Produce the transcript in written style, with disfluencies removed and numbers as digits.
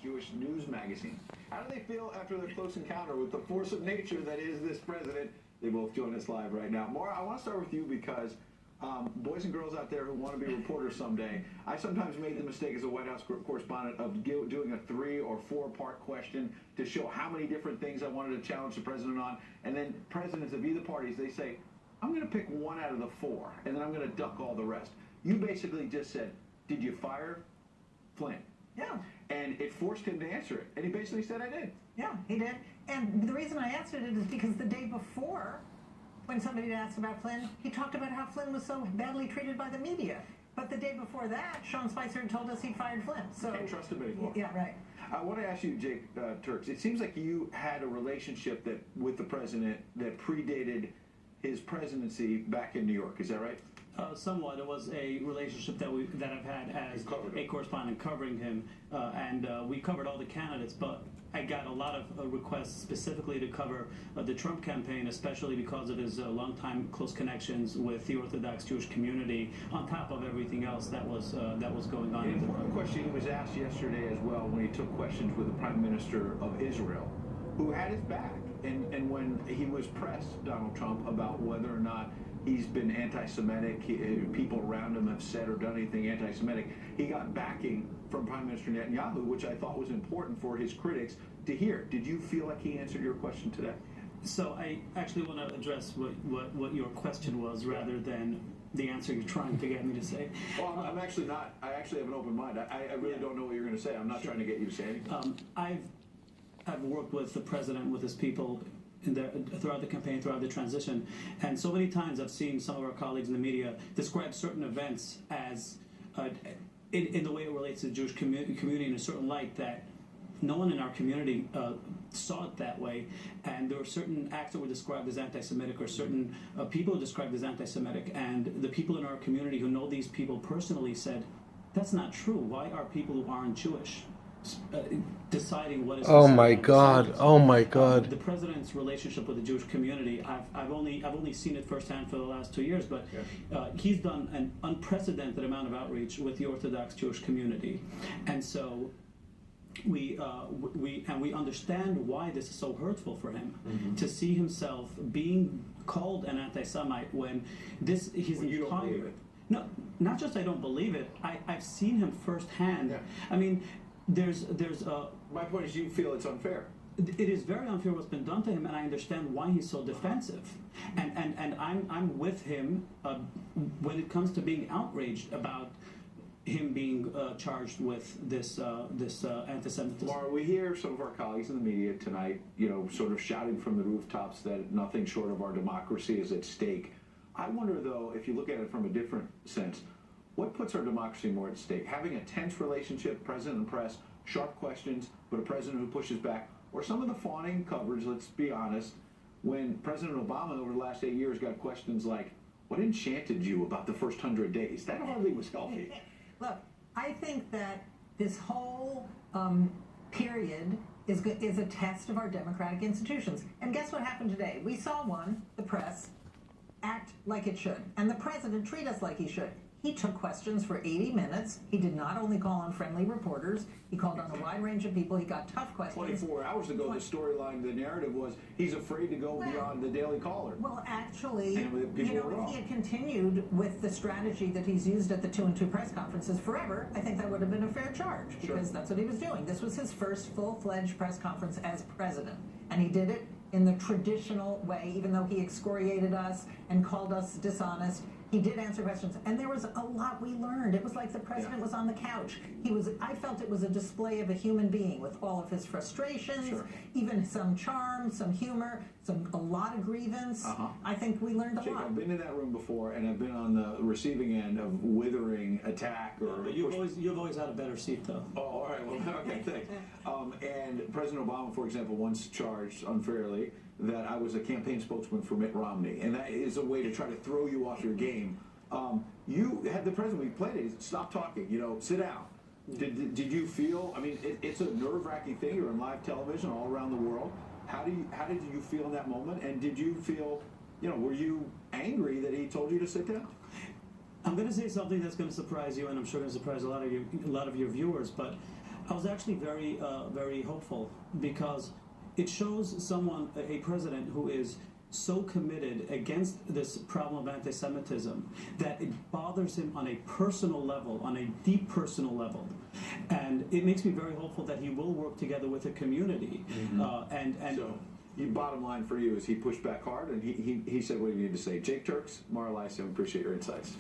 Jewish news magazine. How do they feel after their close encounter with the force of nature that is this president? They both join us live right now. Maura, I want to start with you because boys and girls out there who want to be reporters someday, I sometimes made the mistake as a White House correspondent of doing a 3 or 4 part question to show how many different things I wanted to challenge the president on. And then presidents of either parties, they say, I'm going to pick 1 out of the 4, and then I'm going to duck all the rest. You basically just said, did you fire Flynn? Yeah. And it forced him to answer it. And he basically said, I did. Yeah, he did. And the reason I answered it is because the day before, when somebody had asked about Flynn, he talked about how Flynn was so badly treated by the media. But the day before that, Sean Spicer had told us he fired Flynn. So can't trust him anymore. Yeah, right. I want to ask you, Jake Turks, it seems like you had a relationship with the president that predated his presidency back in New York. Is that right? Somewhat. It was a relationship that I've had as a correspondent covering him, and we covered all the candidates, but I got a lot of requests specifically to cover the Trump campaign, especially because of his longtime close connections with the Orthodox Jewish community, on top of everything else that was going on. An important question he was asked yesterday as well when he took questions with the Prime Minister of Israel, who had his back. And when he was pressed, Donald Trump, about whether or not he's been anti-Semitic, people around him have said or done anything anti-Semitic, he got backing from Prime Minister Netanyahu, which I thought was important for his critics to hear. Did you feel like he answered your question today? So I actually want to address what your question was rather than the answer you're trying to get me to say. Well, I'm actually not. I actually have an open mind. I really don't know what you're going to say. I'm not trying to get you to say anything. I've worked with the president, with his people, throughout the campaign, throughout the transition, and so many times I've seen some of our colleagues in the media describe certain events as, in the way it relates to the Jewish community in a certain light that no one in our community saw it that way, and there were certain acts that were described as anti-Semitic, or certain people described as anti-Semitic, and the people in our community who know these people personally said, that's not true. Why are people who aren't Jewish deciding what is? Oh my God! Oh my God! The president's relationship with the Jewish community, I've only seen it firsthand for the last 2 years, but he's done an unprecedented amount of outreach with the Orthodox Jewish community, and so we understand why this is so hurtful for him, to see himself being called an anti-Semite when he's you don't believe it. No, not just I don't believe it. I've seen him firsthand. Yeah. I mean, there's my point is, you feel it's unfair. it is very unfair what's been done to him, and I understand why he's so defensive. And I'm with him when it comes to being outraged about him being charged with this anti-Semitism. Maura, we hear some of our colleagues in the media tonight, sort of shouting from the rooftops that nothing short of our democracy is at stake. I wonder, though, if you look at it from a different sense, what puts our democracy more at stake? Having a tense relationship, president and press, sharp questions, but a president who pushes back, or some of the fawning coverage, let's be honest, when President Obama over the last 8 years got questions like, what enchanted you about the first 100 days? That hardly was healthy. Look, I think that this whole period is a test of our democratic institutions. And guess what happened today? We saw the press, act like it should, and the president treat us like he should. He took questions for 80 minutes. He did not only call on friendly reporters, he called on a wide range of people. He got tough questions. 24 hours ago, the storyline, the narrative was he's afraid to go beyond the Daily Caller. Well, actually, And if he had continued with the strategy that he's used at the 2 and 2 press conferences forever, I think that would have been a fair charge, because that's what he was doing. This was his first full-fledged press conference as president, and he did it in the traditional way, even though he excoriated us and called us dishonest. He did answer questions, and there was a lot we learned. It was like the president was on the couch. I felt it was a display of a human being with all of his frustrations, even some charm, some humor, a lot of grievance. I think we learned a Jake, lot. I've been in that room before, and I've been on the receiving end of withering attack. But you've always had a better seat, though. Oh, all right. Well, okay, thanks. And President Obama, for example, once charged unfairly that I was a campaign spokesman for Mitt Romney, and that is a way to try to throw you off your game. You had the president, we played it, stop talking, sit down. Did you feel, I mean, it's a nerve-wracking thing, you're on live television all around the world. How did you feel in that moment, and did you feel, were you angry that he told you to sit down? I'm going to say something that's going to surprise you, and I'm sure going to surprise a lot of your viewers, but I was actually very, very hopeful because it shows someone, a president who is so committed against this problem of anti-Semitism that it bothers him on a personal level, on a deep personal level. And it makes me very hopeful that he will work together with the community. So, bottom line for you is he pushed back hard and he said what he needed to say. Jake Turks, Mara Lyceum, appreciate your insights.